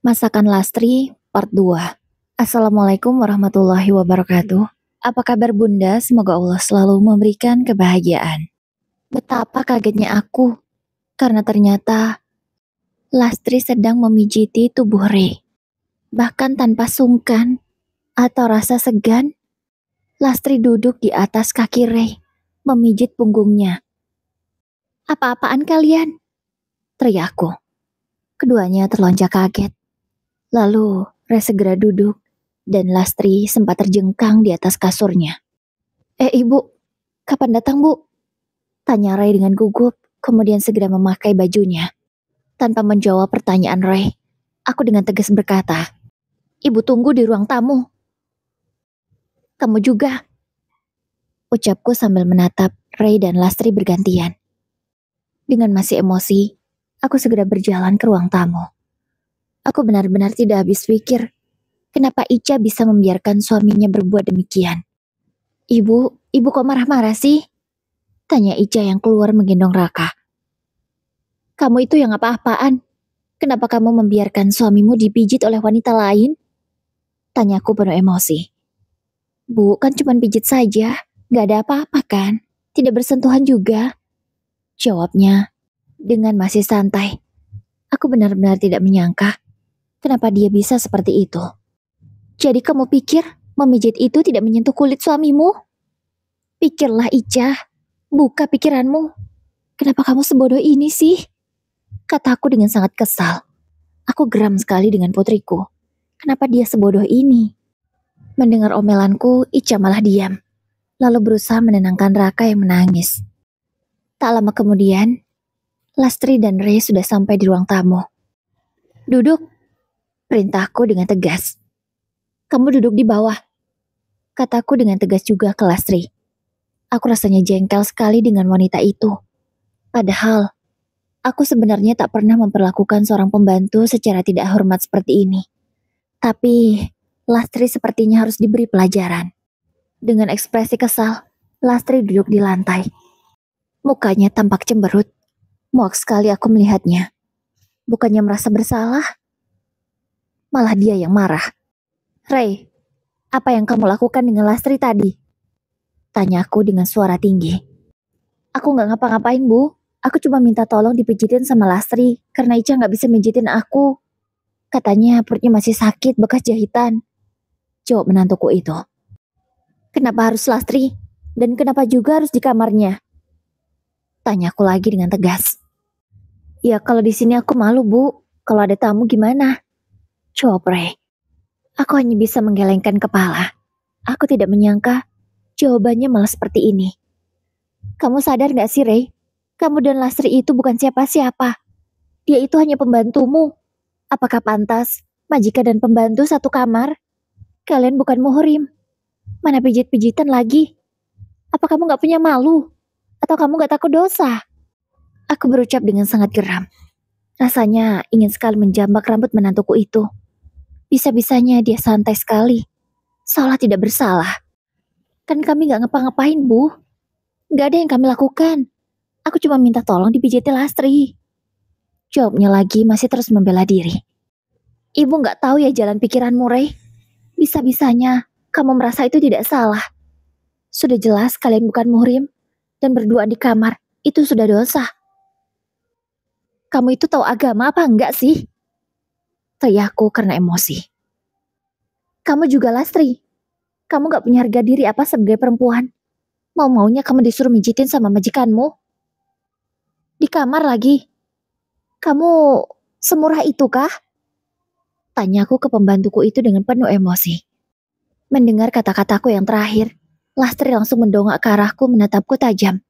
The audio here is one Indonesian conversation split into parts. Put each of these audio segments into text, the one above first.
Masakan Lastri Part 2. Assalamualaikum warahmatullahi wabarakatuh. Apa kabar Bunda? Semoga Allah selalu memberikan kebahagiaan. Betapa kagetnya aku, karena ternyata Lastri sedang memijiti tubuh Rey. Bahkan tanpa sungkan atau rasa segan, Lastri duduk di atas kaki Rey, memijit punggungnya. "Apa-apaan kalian?" teriakku. Keduanya terlonjak kaget. Lalu Rey segera duduk dan Lastri sempat terjengkang di atas kasurnya. Ibu, kapan datang bu?" tanya Rey dengan gugup, kemudian segera memakai bajunya. Tanpa menjawab pertanyaan Rey, aku dengan tegas berkata, "Ibu tunggu di ruang tamu." "Kamu juga," ucapku sambil menatap Rey dan Lastri bergantian. Dengan masih emosi, aku segera berjalan ke ruang tamu. Aku benar-benar tidak habis pikir, kenapa Ica bisa membiarkan suaminya berbuat demikian. Ibu kok marah-marah sih?" tanya Ica yang keluar menggendong Raka. "Kamu itu yang apa-apaan? Kenapa kamu membiarkan suamimu dipijit oleh wanita lain?" tanyaku penuh emosi. "Bu, kan cuma pijit saja, gak ada apa-apa kan? Tidak bersentuhan juga," jawabnya dengan masih santai. Aku benar-benar tidak menyangka kenapa dia bisa seperti itu. "Jadi kamu pikir memijit itu tidak menyentuh kulit suamimu? Pikirlah Ica, buka pikiranmu. Kenapa kamu sebodoh ini sih?" kataku dengan sangat kesal. Aku geram sekali dengan putriku. Kenapa dia sebodoh ini? Mendengar omelanku, Ica malah diam, lalu berusaha menenangkan Raka yang menangis. Tak lama kemudian, Lastri dan Rey sudah sampai di ruang tamu. "Duduk," perintahku dengan tegas. "Kamu duduk di bawah," kataku dengan tegas juga ke Lastri. Aku rasanya jengkel sekali dengan wanita itu. Padahal, aku sebenarnya tak pernah memperlakukan seorang pembantu secara tidak hormat seperti ini. Tapi, Lastri sepertinya harus diberi pelajaran. Dengan ekspresi kesal, Lastri duduk di lantai. Mukanya tampak cemberut. Muak sekali aku melihatnya. Bukannya merasa bersalah, malah dia yang marah. "Rey, apa yang kamu lakukan dengan Lastri tadi?" tanyaku dengan suara tinggi. "Aku gak ngapa-ngapain bu, aku cuma minta tolong dipijitin sama Lastri karena Ica gak bisa mijitin aku. Katanya perutnya masih sakit bekas jahitan," jawab menantuku itu. "Kenapa harus Lastri? Dan kenapa juga harus di kamarnya?" tanyaku lagi dengan tegas. "Ya kalau di sini aku malu bu, kalau ada tamu gimana?" jawab Rey. Aku hanya bisa menggelengkan kepala. Aku tidak menyangka jawabannya malah seperti ini. "Kamu sadar gak sih Rey? Kamu dan Lastri itu bukan siapa-siapa. Dia itu hanya pembantumu. Apakah pantas majikan dan pembantu satu kamar? Kalian bukan muhrim. Mana pijit-pijitan lagi? Apa kamu gak punya malu? Atau kamu gak takut dosa?" Aku berucap dengan sangat geram. Rasanya ingin sekali menjambak rambut menantuku itu. Bisa-bisanya dia santai sekali, seolah tidak bersalah. "Kan kami gak ngapa-ngapain bu. Gak ada yang kami lakukan. Aku cuma minta tolong dipijiti Lastri," jawabnya lagi masih terus membela diri. "Ibu gak tahu ya jalan pikiranmu Rey. Bisa-bisanya kamu merasa itu tidak salah. Sudah jelas kalian bukan muhrim, dan berduaan di kamar itu sudah dosa. Kamu itu tahu agama apa enggak sih?" teriakku karena emosi. "Kamu juga Lastri. Kamu gak punya harga diri apa sebagai perempuan? Mau-maunya kamu disuruh mijitin sama majikanmu? Di kamar lagi. Kamu semurah itu kah?" tanyaku ke pembantuku itu dengan penuh emosi. Mendengar kata-kataku yang terakhir, Lastri langsung mendongak ke arahku menatapku tajam.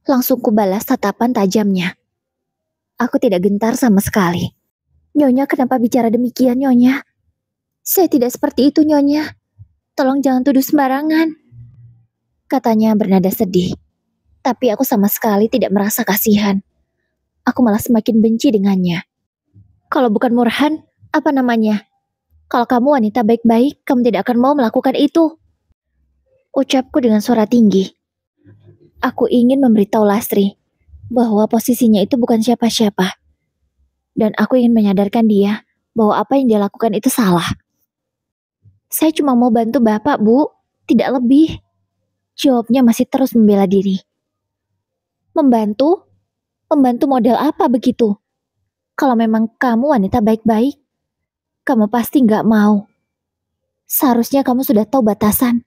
Langsung kubalas tatapan tajamnya. Aku tidak gentar sama sekali. "Nyonya kenapa bicara demikian Nyonya? Saya tidak seperti itu Nyonya. Tolong jangan tuduh sembarangan," katanya bernada sedih. Tapi aku sama sekali tidak merasa kasihan. Aku malah semakin benci dengannya. "Kalau bukan murahan, apa namanya? Kalau kamu wanita baik-baik, kamu tidak akan mau melakukan itu," ucapku dengan suara tinggi. Aku ingin memberitahu Lastri bahwa posisinya itu bukan siapa-siapa. Dan aku ingin menyadarkan dia bahwa apa yang dia lakukan itu salah. Saya cuma mau bantu Bapak, Bu. Tidak lebih. Jawabnya masih terus membela diri. Membantu? Membantu model apa begitu? Kalau memang kamu wanita baik-baik, kamu pasti nggak mau. Seharusnya kamu sudah tahu batasan.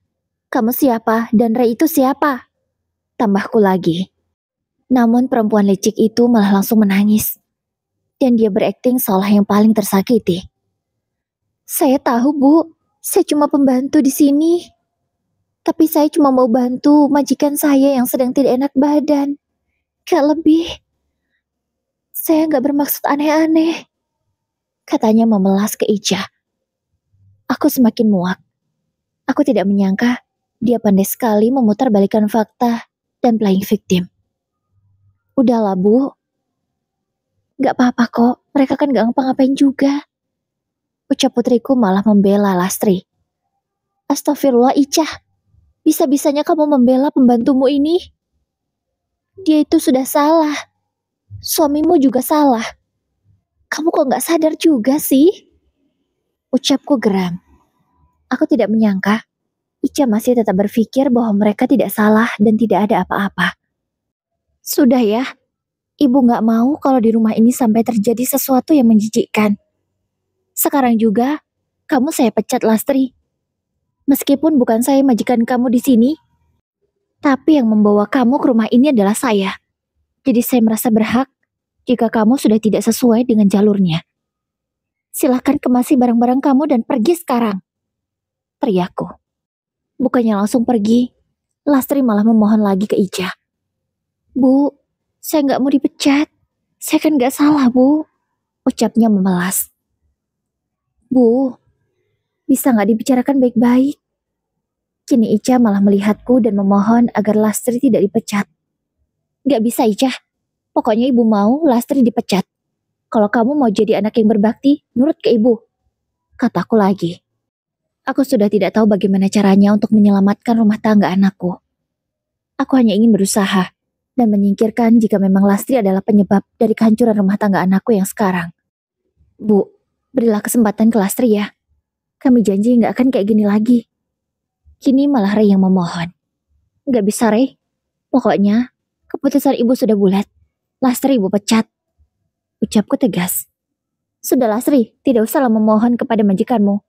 Kamu siapa dan Ray itu siapa? Tambahku lagi. Namun perempuan licik itu malah langsung menangis. Dan dia berakting seolah yang paling tersakiti. Saya tahu, Bu. Saya cuma pembantu di sini. Tapi saya cuma mau bantu majikan saya yang sedang tidak enak badan. Gak lebih. Saya gak bermaksud aneh-aneh. Katanya memelas ke Ica. Aku semakin muak. Aku tidak menyangka dia pandai sekali memutarbalikkan fakta dan playing victim. Udahlah, Bu. Gak apa-apa kok, mereka kan gak ngapa-ngapain juga. Ucap putriku malah membela Lastri. Astagfirullah, Ica. Bisa-bisanya kamu membela pembantumu ini? Dia itu sudah salah. Suamimu juga salah. Kamu kok gak sadar juga sih? Ucapku geram. Aku tidak menyangka Ica masih tetap berpikir bahwa mereka tidak salah dan tidak ada apa-apa. Sudah ya, ibu gak mau kalau di rumah ini sampai terjadi sesuatu yang menjijikkan. Sekarang juga, kamu saya pecat, Lastri. Meskipun bukan saya majikan kamu di sini, tapi yang membawa kamu ke rumah ini adalah saya. Jadi saya merasa berhak jika kamu sudah tidak sesuai dengan jalurnya. Silahkan kemasi barang-barang kamu dan pergi sekarang. Teriakku. Bukannya langsung pergi, Lastri malah memohon lagi ke Ica. Bu, saya nggak mau dipecat. Saya kan nggak salah, Bu. Ucapnya memelas. Bu, bisa nggak dibicarakan baik-baik? Kini Ica malah melihatku dan memohon agar Lastri tidak dipecat. Nggak bisa, Ica. Pokoknya ibu mau Lastri dipecat. Kalau kamu mau jadi anak yang berbakti, nurut ke ibu. Kataku lagi. Aku sudah tidak tahu bagaimana caranya untuk menyelamatkan rumah tangga anakku. Aku hanya ingin berusaha dan menyingkirkan jika memang Lastri adalah penyebab dari kehancuran rumah tangga anakku yang sekarang. Bu, berilah kesempatan ke Lastri ya. Kami janji nggak akan kayak gini lagi. Kini malah Ray yang memohon. Nggak bisa, Ray. Pokoknya, keputusan ibu sudah bulat. Lastri ibu pecat. Ucapku tegas. Sudah, Lastri, tidak usahlah memohon kepada majikanmu.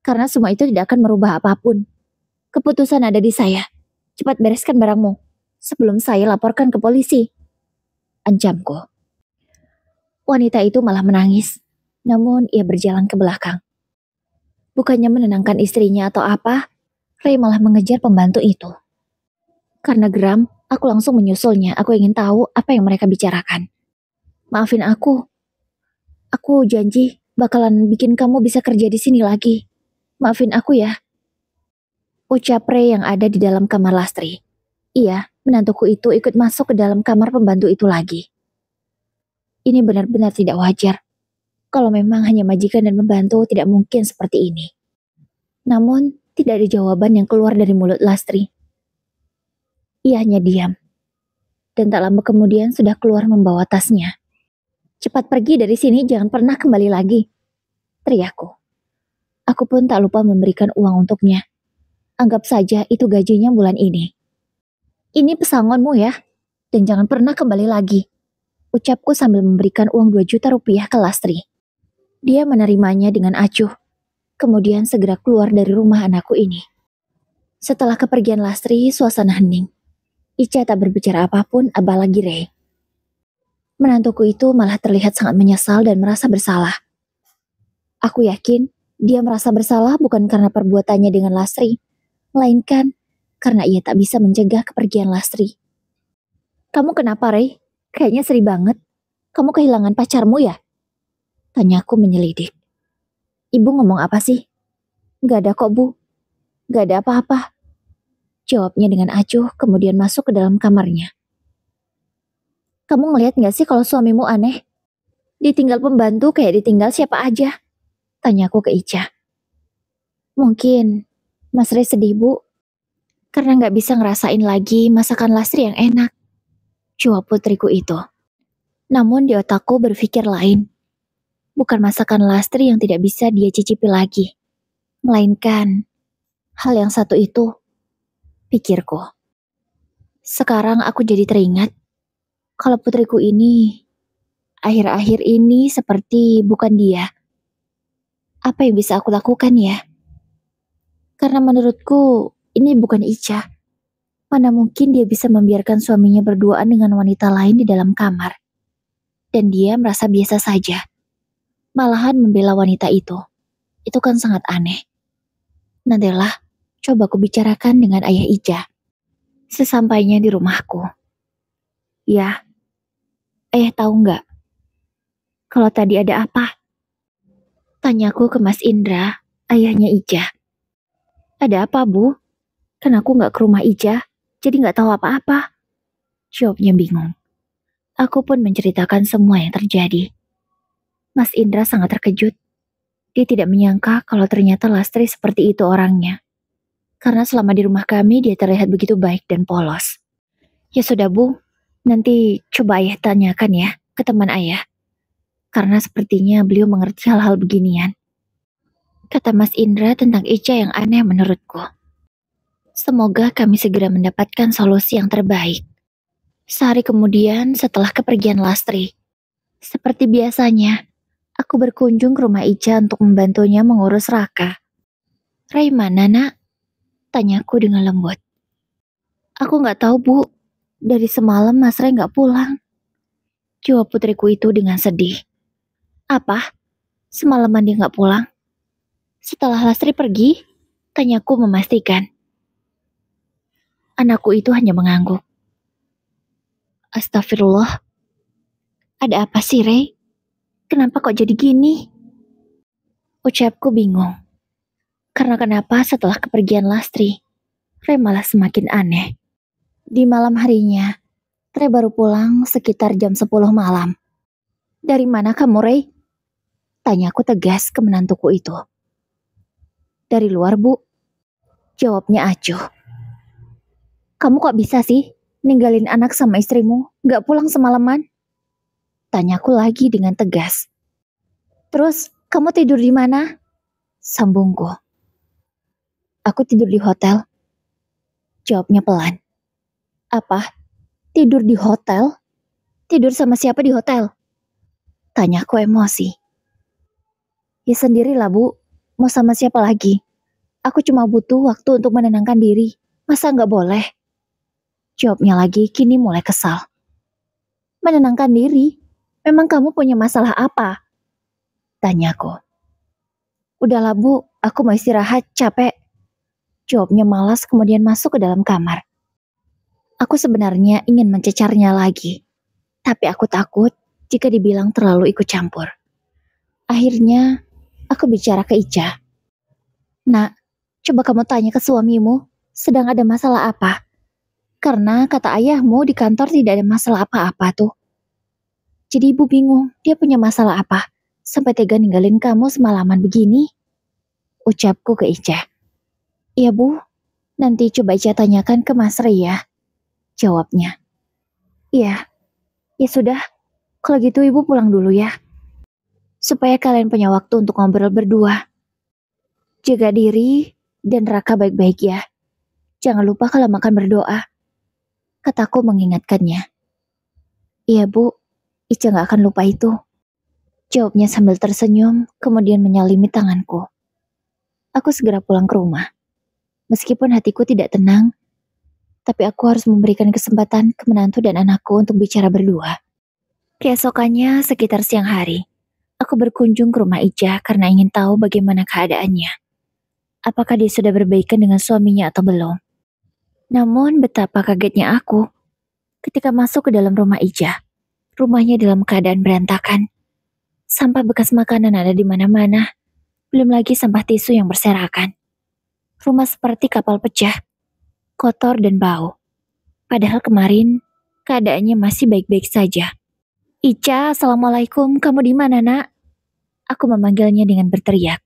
Karena semua itu tidak akan merubah apapun. Keputusan ada di saya. Cepat bereskan barangmu sebelum saya laporkan ke polisi. Ancamku. Wanita itu malah menangis. Namun ia berjalan ke belakang. Bukannya menenangkan istrinya atau apa, Ray malah mengejar pembantu itu. Karena geram, aku langsung menyusulnya. Aku ingin tahu apa yang mereka bicarakan. Maafin aku. Aku janji bakalan bikin kamu bisa kerja di sini lagi. Maafin aku ya. Ucap Ray yang ada di dalam kamar Lastri. Iya, menantuku itu ikut masuk ke dalam kamar pembantu itu lagi. Ini benar-benar tidak wajar. Kalau memang hanya majikan dan pembantu tidak mungkin seperti ini. Namun, tidak ada jawaban yang keluar dari mulut Lastri. Ia hanya diam. Dan tak lama kemudian sudah keluar membawa tasnya. Cepat pergi dari sini, jangan pernah kembali lagi. Teriakku. Aku pun tak lupa memberikan uang untuknya. Anggap saja itu gajinya bulan ini. Ini pesangonmu ya, dan jangan pernah kembali lagi. Ucapku sambil memberikan uang 2 juta rupiah ke Lastri. Dia menerimanya dengan acuh, kemudian segera keluar dari rumah anakku ini. Setelah kepergian Lastri, suasana hening. Ica tak berbicara apapun, apalagi Ray. Menantuku itu malah terlihat sangat menyesal dan merasa bersalah. Aku yakin dia merasa bersalah bukan karena perbuatannya dengan Lastri, melainkan karena ia tak bisa mencegah kepergian Lastri. Kamu kenapa, Ray? Kayaknya sedih banget. Kamu kehilangan pacarmu ya? Tanyaku menyelidik. Ibu ngomong apa sih? Gak ada kok, Bu. Gak ada apa-apa. Jawabnya dengan acuh, kemudian masuk ke dalam kamarnya. Kamu ngeliat gak sih kalau suamimu aneh? Ditinggal pembantu kayak ditinggal siapa aja. Tanyaku ke Ica. Mungkin Mas Ray sedih, Bu. Karena gak bisa ngerasain lagi masakan Lastri yang enak. Jawab putriku itu. Namun di otakku berpikir lain. bukan masakan Lastri yang tidak bisa dia cicipi lagi, melainkan hal yang satu itu, pikirku. Sekarang aku jadi teringat kalau putriku ini akhir-akhir ini seperti bukan dia. Apa yang bisa aku lakukan ya? Karena menurutku ini bukan Ica. Mana mungkin dia bisa membiarkan suaminya berduaan dengan wanita lain di dalam kamar. Dan dia merasa biasa saja. Malahan membela wanita itu. Itu kan sangat aneh. Nantilah, coba aku bicarakan dengan ayah Ica. Sesampainya di rumahku. Ya, ayah tahu nggak? Kalau tadi ada apa? Tanyaku ke Mas Indra, ayahnya Ica. Ada apa, Bu? Kan aku nggak ke rumah Ica, jadi nggak tahu apa-apa. Jawabnya bingung. Aku pun menceritakan semua yang terjadi. Mas Indra sangat terkejut. Dia tidak menyangka kalau ternyata Lastri seperti itu orangnya. Karena selama di rumah kami dia terlihat begitu baik dan polos. Ya sudah Bu, nanti coba ayah tanyakan ya ke teman ayah. Karena sepertinya beliau mengerti hal-hal beginian. Kata Mas Indra tentang Ica yang aneh menurutku. Semoga kami segera mendapatkan solusi yang terbaik. Sehari kemudian setelah kepergian Lastri, seperti biasanya, aku berkunjung ke rumah Ica untuk membantunya mengurus Raka. Rai mana nak? Tanyaku dengan lembut. Aku nggak tahu Bu, dari semalam Mas Rai nggak pulang. Jawab putriku itu dengan sedih. Apa? Semalaman dia nggak pulang? Setelah Lastri pergi? Tanyaku memastikan. Anakku itu hanya mengangguk. Astagfirullah. Ada apa sih, Rey? Kenapa kok jadi gini? Ucapku bingung. Karena kenapa setelah kepergian Lastri, Rey malah semakin aneh. Di malam harinya, Rey baru pulang sekitar jam 10 malam. Dari mana kamu, Rey? Tanyaku tegas ke menantuku itu. Dari luar, Bu. Jawabnya acuh. Kamu kok bisa sih ninggalin anak sama istrimu, gak pulang semalaman? Tanyaku lagi dengan tegas. Terus, kamu tidur di mana? Sambungku. Aku tidur di hotel. Jawabnya pelan. Apa? Tidur di hotel? Tidur sama siapa di hotel? Tanyaku emosi. Ya sendirilah Bu, mau sama siapa lagi? Aku cuma butuh waktu untuk menenangkan diri. Masa nggak boleh? Jawabnya lagi kini mulai kesal. Menenangkan diri? Memang kamu punya masalah apa? Tanyaku. Udahlah Bu, aku mau istirahat, capek. Jawabnya malas kemudian masuk ke dalam kamar. Aku sebenarnya ingin mencecarnya lagi. Tapi aku takut jika dibilang terlalu ikut campur. Akhirnya, aku bicara ke Ica. Nak, coba kamu tanya ke suamimu, sedang ada masalah apa? Karena kata ayahmu di kantor tidak ada masalah apa-apa tuh. Jadi ibu bingung, dia punya masalah apa? Sampai tega ninggalin kamu semalaman begini? Ucapku ke Ica. Iya Bu, nanti coba Ica tanyakan ke Mas Ray ya. Jawabnya. Iya, ya sudah, kalau gitu ibu pulang dulu ya. Supaya kalian punya waktu untuk ngobrol berdua. Jaga diri dan Raka baik-baik ya. Jangan lupa kalau makan berdoa. Kataku mengingatkannya. Iya Bu, Ica gak akan lupa itu. Jawabnya sambil tersenyum, kemudian menyalimi tanganku. Aku segera pulang ke rumah. Meskipun hatiku tidak tenang, tapi aku harus memberikan kesempatan ke menantu dan anakku untuk bicara berdua. Keesokannya, sekitar siang hari, aku berkunjung ke rumah Ica karena ingin tahu bagaimana keadaannya. Apakah dia sudah berbaikan dengan suaminya atau belum? Namun betapa kagetnya aku ketika masuk ke dalam rumah Ica. Rumahnya dalam keadaan berantakan. Sampah bekas makanan ada di mana-mana. Belum lagi sampah tisu yang berserakan. Rumah seperti kapal pecah, kotor dan bau. Padahal kemarin keadaannya masih baik-baik saja. Ica, Assalamualaikum, kamu di mana nak? Aku memanggilnya dengan berteriak.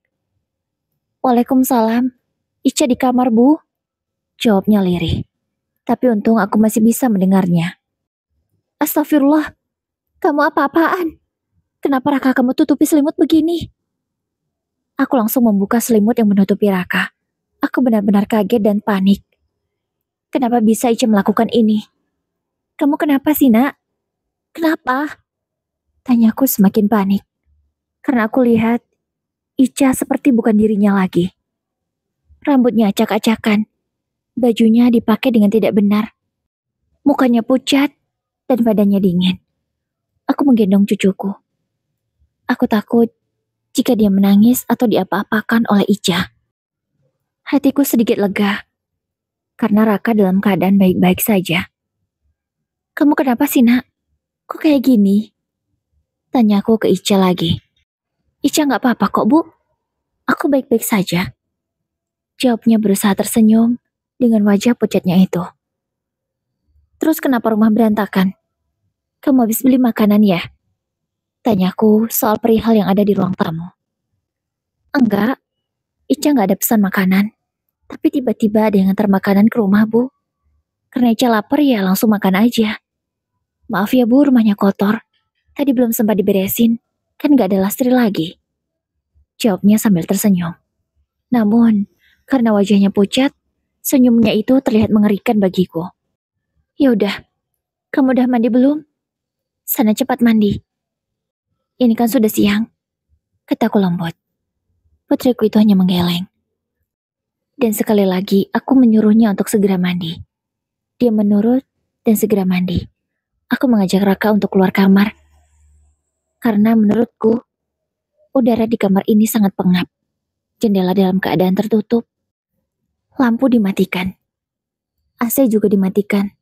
Waalaikumsalam, Ica di kamar Bu. Jawabnya lirih. Tapi untung aku masih bisa mendengarnya. Astagfirullah, kamu apa-apaan? Kenapa Raka kamu tutupi selimut begini? Aku langsung membuka selimut yang menutupi Raka. Aku benar-benar kaget dan panik. Kenapa bisa Ica melakukan ini? Kamu kenapa sih, Nak? Kenapa? Tanyaku semakin panik. Karena aku lihat Ica seperti bukan dirinya lagi. Rambutnya acak-acakan. Bajunya dipakai dengan tidak benar. Mukanya pucat dan badannya dingin. Aku menggendong cucuku. Aku takut jika dia menangis atau diapa-apakan oleh Ica. Hatiku sedikit lega karena Raka dalam keadaan baik-baik saja. Kamu kenapa sih, Nak? Kok kayak gini? Tanyaku ke Ica lagi. Ica nggak apa-apa kok, Bu. Aku baik-baik saja. Jawabnya berusaha tersenyum dengan wajah pucatnya itu. Terus kenapa rumah berantakan? Kamu habis beli makanan ya? Tanyaku soal perihal yang ada di ruang tamu. Enggak, Ica nggak ada pesan makanan. Tapi tiba-tiba ada yang ngantar makanan ke rumah, Bu. Karena Ica lapar ya langsung makan aja. Maaf ya, Bu, rumahnya kotor. Tadi belum sempat diberesin. Kan nggak ada lastri lagi. Jawabnya sambil tersenyum. Namun, karena wajahnya pucat, senyumnya itu terlihat mengerikan bagiku. Ya udah, kamu udah mandi belum? Sana cepat mandi. Ini kan sudah siang. Kataku lembut. Putriku itu hanya menggeleng. Dan sekali lagi, aku menyuruhnya untuk segera mandi. Dia menurut dan segera mandi. Aku mengajak Raka untuk keluar kamar. Karena menurutku, udara di kamar ini sangat pengap. Jendela dalam keadaan tertutup. Lampu dimatikan. AC juga dimatikan.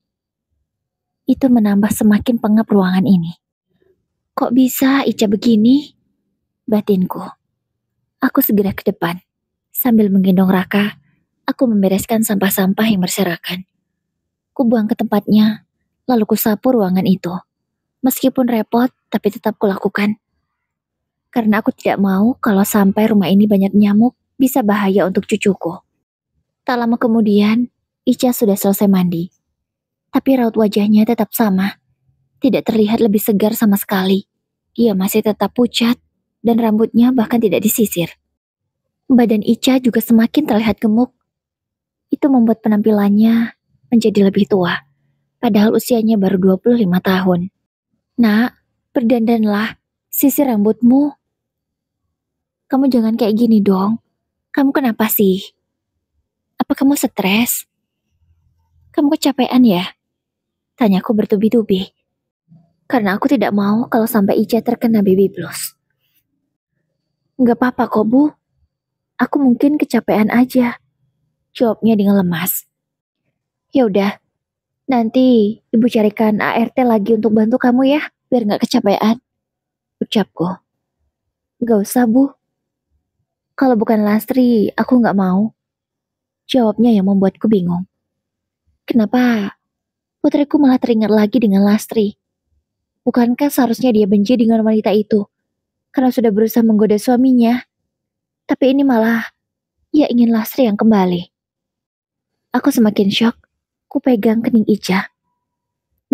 Itu menambah semakin pengap ruangan ini. Kok bisa Ica begini? Batinku. Aku segera ke depan. Sambil menggendong Raka, aku membereskan sampah-sampah yang berserakan. Kubuang ke tempatnya, lalu kusapu ruangan itu. Meskipun repot, tapi tetap kulakukan. Karena aku tidak mau kalau sampai rumah ini banyak nyamuk, bisa bahaya untuk cucuku. Tak lama kemudian, Ica sudah selesai mandi. Tapi raut wajahnya tetap sama. Tidak terlihat lebih segar sama sekali. Ia masih tetap pucat, dan rambutnya bahkan tidak disisir. Badan Ica juga semakin terlihat gemuk. Itu membuat penampilannya menjadi lebih tua. Padahal usianya baru 25 tahun. Nak, berdandanlah. Sisir rambutmu. Kamu jangan kayak gini dong. Kamu kenapa sih? Apa kamu stres? Kamu kecapean ya? Tanyaku bertubi-tubi. Karena aku tidak mau kalau sampai Ica terkena baby blues. Nggak apa-apa kok, Bu. Aku mungkin kecapean aja. Jawabnya dengan lemas. Ya udah, nanti Ibu carikan ART lagi untuk bantu kamu ya, biar nggak kecapean. Ucapku. Nggak usah, Bu. Kalau bukan Lastri, aku nggak mau. Jawabnya yang membuatku bingung. Kenapa putriku malah teringat lagi dengan Lastri? Bukankah seharusnya dia benci dengan wanita itu? Karena sudah berusaha menggoda suaminya. Tapi ini malah, ia ingin Lastri yang kembali. Aku semakin syok. Ku pegang kening Ica.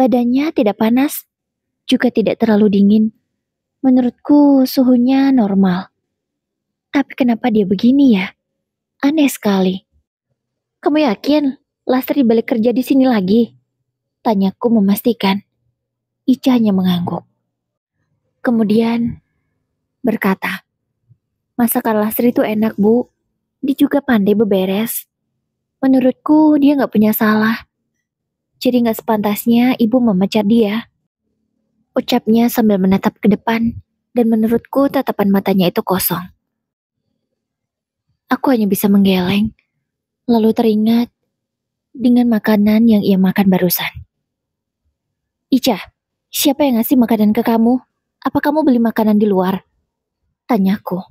Badannya tidak panas, juga tidak terlalu dingin. Menurutku suhunya normal. Tapi kenapa dia begini ya? Aneh sekali. Kamu yakin Lastri balik kerja di sini lagi? Tanyaku memastikan. Ica hanya mengangguk. Kemudian berkata, masakan Lastri itu enak, Bu. Dia juga pandai beberes. Menurutku dia nggak punya salah. Jadi nggak sepantasnya ibu memecat dia. Ucapnya sambil menatap ke depan, dan menurutku tatapan matanya itu kosong. Aku hanya bisa menggeleng, lalu teringat dengan makanan yang ia makan barusan. Ica, siapa yang ngasih makanan ke kamu? Apa kamu beli makanan di luar? Tanyaku.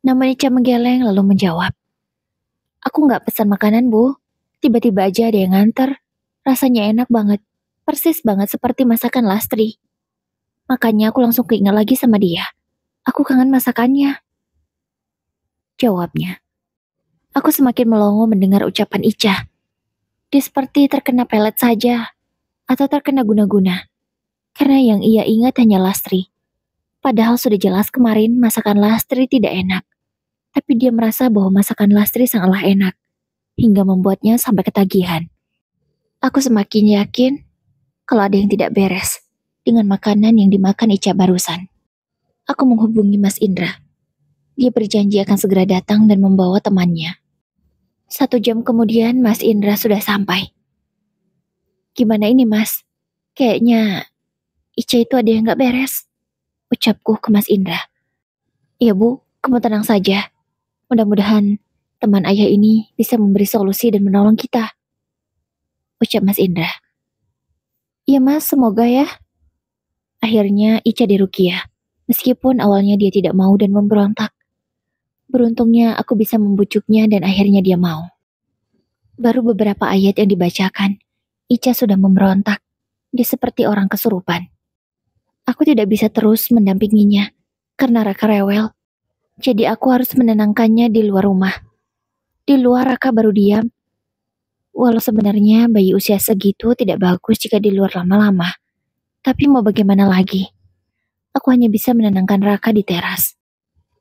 Nama Ica menggeleng lalu menjawab. Aku nggak pesan makanan, Bu. Tiba-tiba aja ada yang nganter. Rasanya enak banget. Persis banget seperti masakan Lastri. Makanya aku langsung keinget lagi sama dia. Aku kangen masakannya. Jawabnya. Aku semakin melongo mendengar ucapan Ica. Dia seperti terkena pelet saja. Atau terkena guna-guna. Karena yang ia ingat hanya Lastri. Padahal sudah jelas kemarin masakan Lastri tidak enak. Tapi dia merasa bahwa masakan Lastri sangatlah enak, hingga membuatnya sampai ketagihan. Aku semakin yakin kalau ada yang tidak beres dengan makanan yang dimakan Ica barusan. Aku menghubungi Mas Indra. Dia berjanji akan segera datang dan membawa temannya. 1 jam kemudian Mas Indra sudah sampai. Gimana ini Mas? Kayaknya Ica itu ada yang gak beres, ucapku ke Mas Indra. Iya Bu, kamu tenang saja. Mudah-mudahan teman ayah ini bisa memberi solusi dan menolong kita, ucap Mas Indra. Iya Mas, semoga ya. Akhirnya Ica diruqyah, meskipun awalnya dia tidak mau dan memberontak. Beruntungnya aku bisa membujuknya dan akhirnya dia mau. Baru beberapa ayat yang dibacakan, Ica sudah memberontak. Dia seperti orang kesurupan. Aku tidak bisa terus mendampinginya karena Raka rewel. Jadi aku harus menenangkannya di luar rumah. Di luar Raka baru diam. Walau sebenarnya bayi usia segitu tidak bagus jika di luar lama-lama. Tapi mau bagaimana lagi? Aku hanya bisa menenangkan Raka di teras.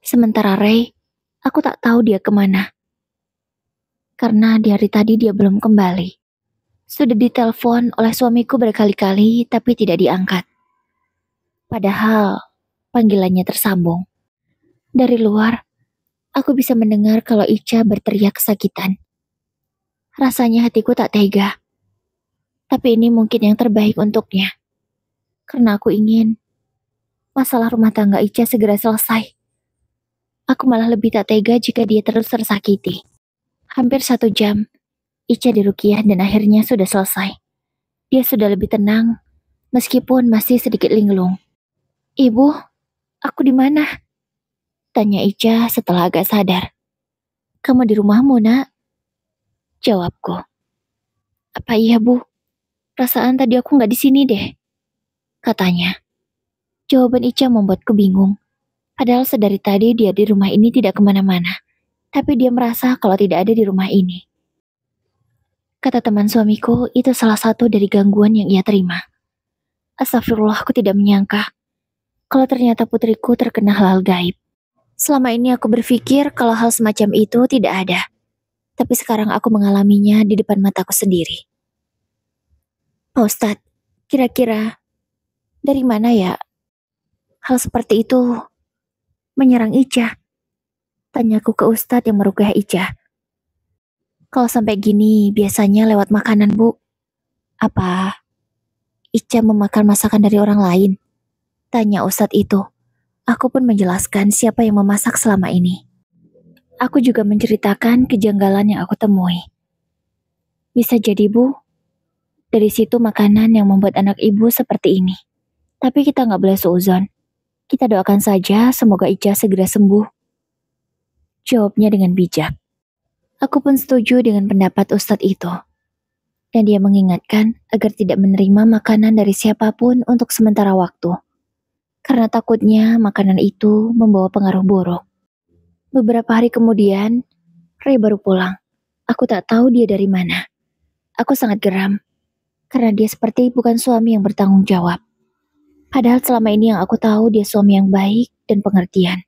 Sementara Ray, aku tak tahu dia kemana. Karena di hari tadi dia belum kembali. Sudah ditelepon oleh suamiku berkali-kali tapi tidak diangkat. Padahal panggilannya tersambung. Dari luar, aku bisa mendengar kalau Ica berteriak kesakitan. Rasanya hatiku tak tega. Tapi ini mungkin yang terbaik untuknya. Karena aku ingin masalah rumah tangga Ica segera selesai. Aku malah lebih tak tega jika dia terus tersakiti. Hampir 1 jam, Ica diruqyah dan akhirnya sudah selesai. Dia sudah lebih tenang, meskipun masih sedikit linglung. Ibu, aku di mana? Tanya Ica setelah agak sadar. Kamu di rumahmu, Nak? Jawabku. Apa iya, Bu? Perasaan tadi aku nggak di sini deh, katanya. Jawaban Ica membuatku bingung. Padahal sedari tadi dia di rumah ini tidak kemana-mana. Tapi dia merasa kalau tidak ada di rumah ini. Kata teman suamiku, itu salah satu dari gangguan yang ia terima. Astagfirullah, aku tidak menyangka kalau ternyata putriku terkena hal gaib. Selama ini aku berpikir kalau hal semacam itu tidak ada. Tapi sekarang aku mengalaminya di depan mataku sendiri. Pak Ustadz, kira-kira dari mana ya hal seperti itu menyerang Ica? Tanyaku ke Ustadz yang meruqyah Ica. Kalau sampai gini biasanya lewat makanan, Bu. Apa Ica memakan masakan dari orang lain? Tanya Ustadz itu. Aku pun menjelaskan siapa yang memasak selama ini. Aku juga menceritakan kejanggalan yang aku temui. Bisa jadi, Bu, dari situ makanan yang membuat anak ibu seperti ini. Tapi kita nggak boleh suuzon. Kita doakan saja semoga Ica segera sembuh. Jawabnya dengan bijak. Aku pun setuju dengan pendapat Ustadz itu. Dan dia mengingatkan agar tidak menerima makanan dari siapapun untuk sementara waktu. Karena takutnya makanan itu membawa pengaruh buruk. Beberapa hari kemudian, Ray baru pulang. Aku tak tahu dia dari mana. Aku sangat geram. Karena dia seperti bukan suami yang bertanggung jawab. Padahal selama ini yang aku tahu dia suami yang baik dan pengertian.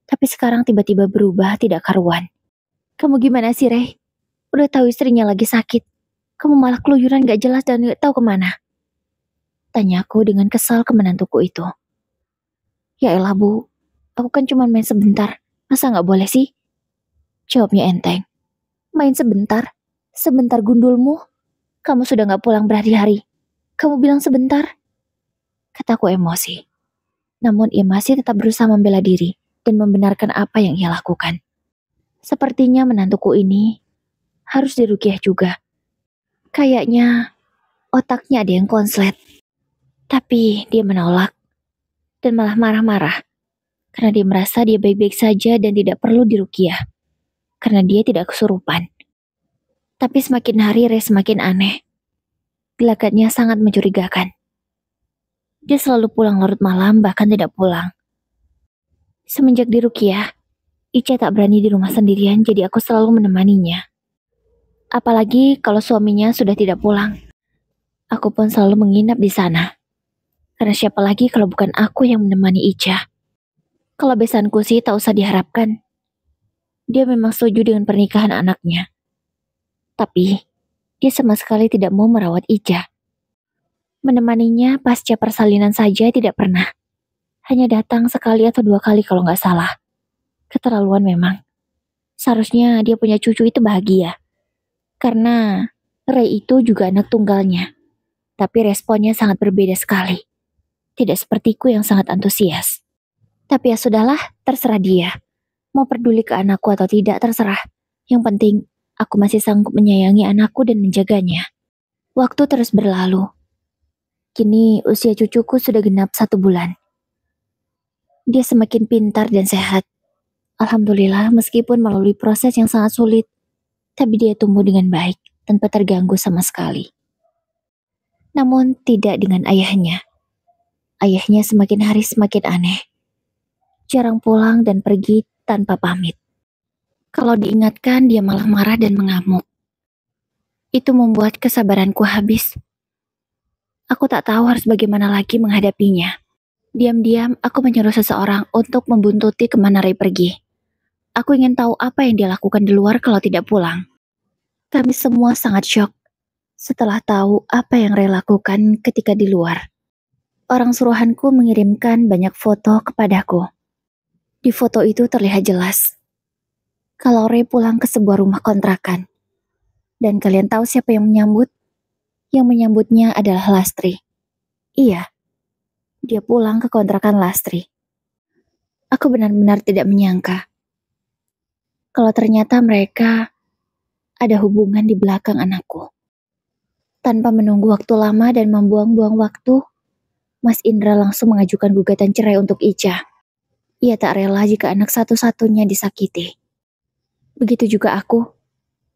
Tapi sekarang tiba-tiba berubah tidak karuan. Kamu gimana sih, Ray? Udah tahu istrinya lagi sakit. Kamu malah keluyuran gak jelas dan gak tahu kemana. Tanyaku dengan kesal ke menantuku itu. Ya elah, Bu. Aku kan cuma main sebentar. Masa gak boleh sih? Jawabnya enteng. Main sebentar? Sebentar gundulmu? Kamu sudah gak pulang berhari-hari. Kamu bilang sebentar? Kataku emosi. Namun ia masih tetap berusaha membela diri dan membenarkan apa yang ia lakukan. Sepertinya menantuku ini harus diruqyah juga. Kayaknya otaknya ada yang konslet. Tapi dia menolak dan malah marah-marah karena dia merasa dia baik-baik saja dan tidak perlu diruqyah karena dia tidak kesurupan. Tapi semakin hari Ray semakin aneh. Gelagatnya sangat mencurigakan. Dia selalu pulang larut malam bahkan tidak pulang. Semenjak diruqyah, Ica tak berani di rumah sendirian jadi aku selalu menemaninya. Apalagi kalau suaminya sudah tidak pulang. Aku pun selalu menginap di sana. Karena siapa lagi kalau bukan aku yang menemani Ica. Kalau besanku sih tak usah diharapkan. Dia memang setuju dengan pernikahan anaknya. Tapi, dia sama sekali tidak mau merawat Ica. Menemaninya pasca persalinan saja tidak pernah. Hanya datang sekali atau 2 kali kalau nggak salah. Keterlaluan memang. Seharusnya dia punya cucu itu bahagia. Karena Ray itu juga anak tunggalnya. Tapi responnya sangat berbeda sekali. Tidak sepertiku yang sangat antusias. Tapi ya sudahlah, terserah dia. Mau peduli ke anakku atau tidak terserah. Yang penting, aku masih sanggup menyayangi anakku dan menjaganya. Waktu terus berlalu. Kini usia cucuku sudah genap 1 bulan. Dia semakin pintar dan sehat. Alhamdulillah, meskipun melalui proses yang sangat sulit, tapi dia tumbuh dengan baik, tanpa terganggu sama sekali. Namun tidak dengan ayahnya. Ayahnya semakin hari semakin aneh. Jarang pulang dan pergi tanpa pamit. Kalau diingatkan, dia malah marah dan mengamuk. Itu membuat kesabaranku habis. Aku tak tahu harus bagaimana lagi menghadapinya. Diam-diam, aku menyuruh seseorang untuk membuntuti kemana Ray pergi. Aku ingin tahu apa yang dia lakukan di luar kalau tidak pulang. Kami semua sangat syok setelah tahu apa yang Ray lakukan ketika di luar. Orang suruhanku mengirimkan banyak foto kepadaku. Di foto itu terlihat jelas kalau Ray pulang ke sebuah rumah kontrakan. Dan kalian tahu siapa yang menyambut? Yang menyambutnya adalah Lastri. Iya, dia pulang ke kontrakan Lastri. Aku benar-benar tidak menyangka kalau ternyata mereka ada hubungan di belakang anakku. Tanpa menunggu waktu lama dan membuang-buang waktu, Mas Indra langsung mengajukan gugatan cerai untuk Ica. Ia tak rela jika anak satu-satunya disakiti. Begitu juga aku.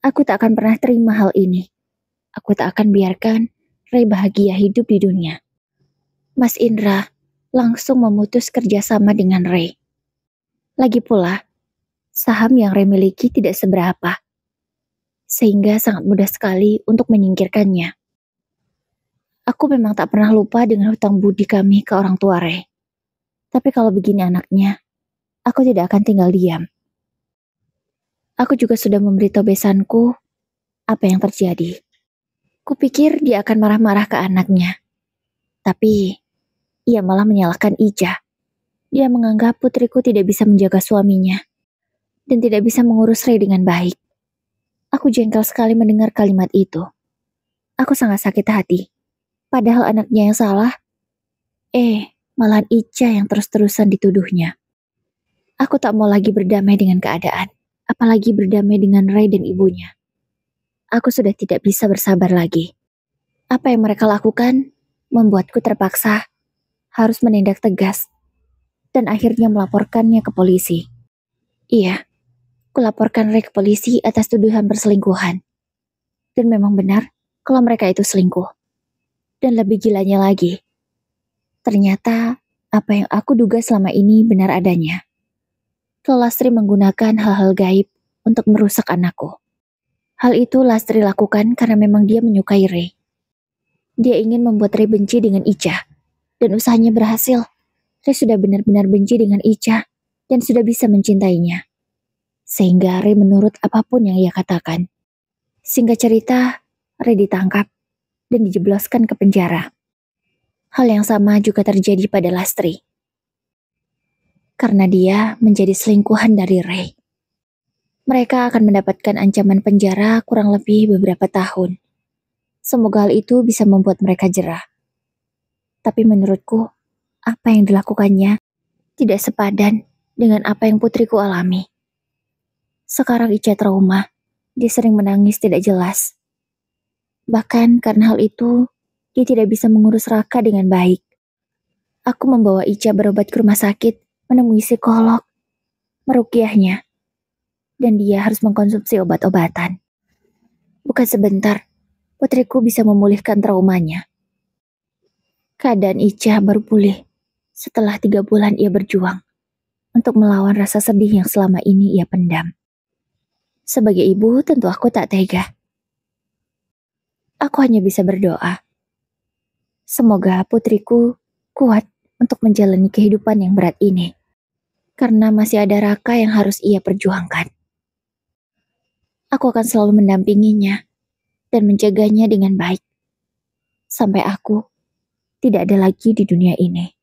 Aku tak akan pernah terima hal ini. Aku tak akan biarkan Ray bahagia hidup di dunia. Mas Indra langsung memutus kerjasama dengan Ray. Lagi pula, saham yang Ray miliki tidak seberapa. Sehingga sangat mudah sekali untuk menyingkirkannya. Aku memang tak pernah lupa dengan hutang budi kami ke orang tua Ray. Tapi kalau begini anaknya, aku tidak akan tinggal diam. Aku juga sudah memberitahu besanku apa yang terjadi. Kupikir dia akan marah-marah ke anaknya. Tapi, ia malah menyalahkan Ica. Dia menganggap putriku tidak bisa menjaga suaminya. Dan tidak bisa mengurus Ray dengan baik. Aku jengkel sekali mendengar kalimat itu. Aku sangat sakit hati. Padahal anaknya yang salah. Malahan Ica yang terus-terusan dituduhnya. Aku tak mau lagi berdamai dengan keadaan. Apalagi berdamai dengan Ray dan ibunya. Aku sudah tidak bisa bersabar lagi. Apa yang mereka lakukan membuatku terpaksa harus menindak tegas dan akhirnya melaporkannya ke polisi. Iya, kulaporkan Ray ke polisi atas tuduhan perselingkuhan. Dan memang benar kalau mereka itu selingkuh. Dan lebih gilanya lagi, ternyata apa yang aku duga selama ini benar adanya. Kalau Lastri menggunakan hal-hal gaib untuk merusak anakku. Hal itu Lastri lakukan karena memang dia menyukai Ray. Dia ingin membuat Ray benci dengan Ica. Dan usahanya berhasil. Ray sudah benar-benar benci dengan Ica dan sudah bisa mencintainya. Sehingga Ray menurut apapun yang ia katakan. Singkat cerita, Ray ditangkap dan dijebloskan ke penjara. Hal yang sama juga terjadi pada Lastri. Karena dia menjadi selingkuhan dari Ray. Mereka akan mendapatkan ancaman penjara kurang lebih beberapa tahun. Semoga hal itu bisa membuat mereka jera. Tapi menurutku, apa yang dilakukannya tidak sepadan dengan apa yang putriku alami. Sekarang Ica trauma, dia sering menangis tidak jelas. Bahkan karena hal itu, dia tidak bisa mengurus Raka dengan baik. Aku membawa Ica berobat ke rumah sakit, menemui psikolog, meruqyahnya, dan dia harus mengkonsumsi obat-obatan. Bukan sebentar, putriku bisa memulihkan traumanya. Keadaan Ica baru pulih setelah 3 bulan ia berjuang untuk melawan rasa sedih yang selama ini ia pendam. Sebagai ibu, tentu aku tak tega. Aku hanya bisa berdoa. Semoga putriku kuat untuk menjalani kehidupan yang berat ini. Karena masih ada Raka yang harus ia perjuangkan. Aku akan selalu mendampinginya dan menjaganya dengan baik. Sampai aku tidak ada lagi di dunia ini.